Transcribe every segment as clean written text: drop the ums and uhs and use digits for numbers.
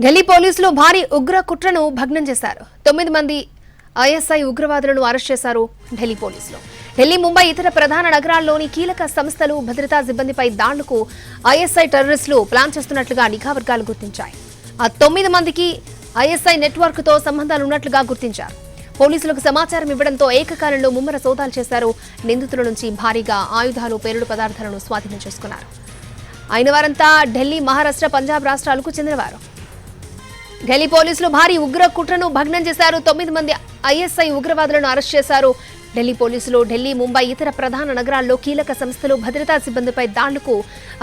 ఢిల్లీ పోలీసులు భారీ ఉగ్ర కుట్రను భగ్నం చేశారు. 9 మంది ఐఎస్ఐ ఉగ్రవాదులను అరెస్ట్ చేశారు ఢిల్లీ పోలీసులు. ఢిల్లీ, ముంబై ఇతర ప్రధాన నగరాల్లోని కీలక సంస్థలు, భద్రతా సిబ్బందిపై దాడులకు ఐఎస్ఐ టెర్రరిస్టులు ప్లాన్ చేస్తున్నట్లుగా నిఘా వర్గాలు గుర్తించాయి. ఆ 9 మందికి ఐఎస్ఐ నెట్వర్క్ తో సంబంధాలున్నట్లుగా గుర్తించారు. పోలీసులకు సమాచారం ఇవ్వడంతో ఏకకాలంలో ముమ్మర సోదాలు చేశారు. నిందితుల నుంచి భారీగా ఆయుధాలు, పేలుడు పదార్థాలను స్వాధీనం చేసుకున్నారు. అయిన వారంతా ఢిల్లీ, మహారాష్ట్ర, పంజాబ్ రాష్ట్రాలకు చెందినవారు. ఢిల్లీ పోలీసులు భారీ ఉగ్ర కుట్రను భగ్నం చేశారు. 9 మంది ఐఎస్ఐ ఉగ్రవాదులను అరెస్ట్ చేశారు. ఢిల్లీ పోలీసులు ఢిల్లీ, ముంబై ఇతర ప్రధాన నగరాల్లో కీలక సంస్థలు, భద్రతా సిబ్బందిపై దాడులకు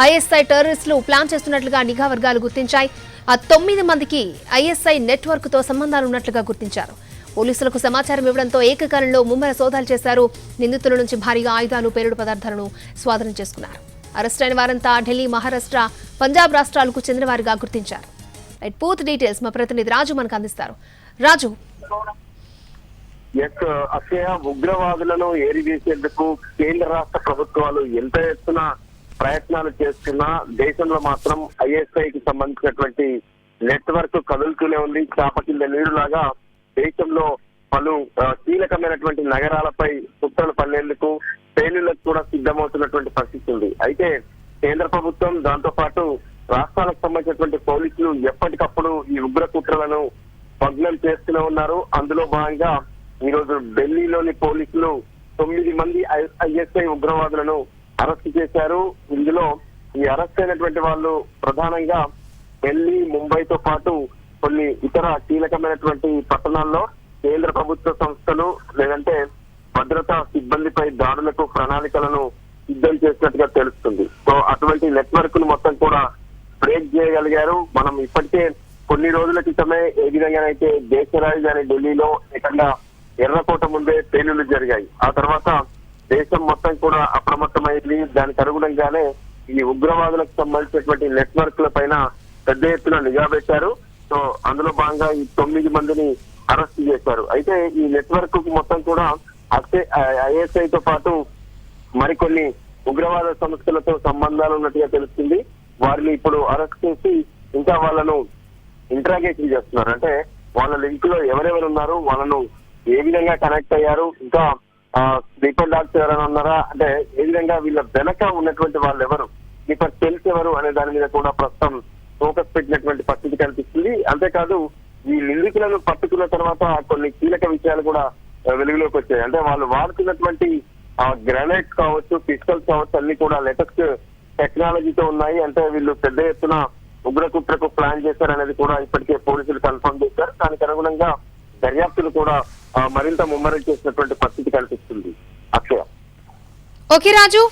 ఐఎస్ఐ టెర్రరిస్టులు ప్లాన్ చేస్తున్నట్లుగా నిఘా వర్గాలు గుర్తించాయి. ఆ 9 మందికి ఐఎస్ఐ నెట్వర్క్ తో సంబంధాలున్నట్లుగా గుర్తించారు. పోలీసులకు సమాచారం ఇవ్వడంతో ఏకకాలంలో ముమ్మర సోదాలు చేశారు. నిందితుల నుంచి భారీగా ఆయుధాలు, పేలుడు పదార్థాలను స్వాధీనం చేసుకున్నారు. అరెస్ట్ అయిన వారంతా ఢిల్లీ, మహారాష్ట్ర, పంజాబ్ రాష్ట్రాలకు చెందిన వారిగా గుర్తించారు. పూర్తి డీటెయిల్స్ మా ప్రతినిధి రాజు మనకు అందిస్తారు. రాజు, అక్షయ, ఉగ్రవాదులను ఏరివేసేందుకు కేంద్ర రాష్ట్ర ప్రభుత్వాలు ఎంత ఎత్తున ప్రయత్నాలు చేస్తున్నా దేశంలో మాత్రం ఐఎస్ఐకి సంబంధించినటువంటి నెట్వర్క్ కదులుతూనే ఉంది. చాప కింద నీరులాగా దేశంలో పలు కీలకమైనటువంటి నగరాలపై కుట్రలు పన్నేందుకు పేలులకు కూడా సిద్ధమవుతున్నటువంటి పరిస్థితి ఉంది. అయితే కేంద్ర ప్రభుత్వం, దాంతో పాటు రాష్ట్రాలకు సంబంధించినటువంటి పోలీసులు ఎప్పటికప్పుడు ఈ ఉగ్ర కుట్రలను భగ్నం చేస్తూనే ఉన్నారు. అందులో భాగంగా ఈ రోజు ఢిల్లీలోని పోలీసులు 9 మంది ఐఎస్ఐ ఉగ్రవాదులను అరెస్ట్ చేశారు. ఇందులో ఈ అరెస్ట్ అయినటువంటి వాళ్ళు ప్రధానంగా ఢిల్లీ, ముంబైతో పాటు కొన్ని ఇతర కీలకమైనటువంటి పట్టణాల్లో కేంద్ర ప్రభుత్వ సంస్థలు లేదంటే భద్రతా సిబ్బందిపై దాడులకు ప్రణాళికలను సిద్ధం చేసినట్టుగా తెలుస్తుంది. సో అటువంటి నెట్వర్క్ ను మొత్తం కూడా బ్రేక్ చేయగలిగారు. మనం ఇప్పటికే కొన్ని రోజుల క్రితమే ఏ విధంగానైతే దేశ రాజధాని ఢిల్లీలో ఏకంగా ఎర్రకోట ముందే పేలుళ్లు జరిగాయి. ఆ తర్వాత దేశం మొత్తం కూడా అప్రమత్తమైంది. దానికి అనుగుణంగానే ఈ ఉగ్రవాదులకు సంబంధించినటువంటి నెట్వర్క్ల పైన పెద్ద ఎత్తున నిఘా పెట్టారు. సో అందులో భాగంగా ఈ 9 మందిని అరెస్ట్ చేశారు. అయితే ఈ నెట్వర్క్ కు మొత్తం కూడా ఐఎస్ఐతో పాటు మరికొన్ని ఉగ్రవాద సంస్థలతో సంబంధాలు ఉన్నట్టుగా తెలుస్తుంది. వారిని ఇప్పుడు అరెస్ట్ చేసి ఇంకా వాళ్ళను ఇంట్రాగేషన్ చేస్తున్నారు. అంటే వాళ్ళ లింక్ లో ఎవరెవరు ఉన్నారు, వాళ్ళను ఏ విధంగా కనెక్ట్ అయ్యారు, ఇంకా స్లీపర్ డాగ్స్ ఎవరైనా ఉన్నారా, అంటే ఏ విధంగా వీళ్ళ వెనక ఉన్నటువంటి వాళ్ళు ఎవరు, స్లీపర్ సెల్స్ ఎవరు అనే దాని మీద కూడా ప్రస్తుతం ఫోకస్ పెట్టినటువంటి పరిస్థితి కనిపిస్తుంది. అంతేకాదు ఈ నిందితులను పట్టుకున్న తర్వాత కొన్ని కీలక విషయాలు కూడా వెలుగులోకి వచ్చాయి. అంటే వాళ్ళు వాడుతున్నటువంటి గ్రానైట్స్ కావచ్చు, పిస్టల్స్ కావచ్చు, అన్ని కూడా లేటెస్ట్ టెక్నాలజీతో ఉన్నాయి. అంటే వీళ్ళు పెద్ద ఎత్తున ఉగ్ర కుట్రకు ప్లాన్ చేశారనేది కూడా ఇప్పటికే పోలీసులు కన్ఫర్మ్ చేశారు. దానికి అనుగుణంగా దర్యాప్తులు కూడా మరింత ముమ్మరం చేసినటువంటి పరిస్థితి కనిపిస్తుంది. అక్షయ. ఓకే రాజు.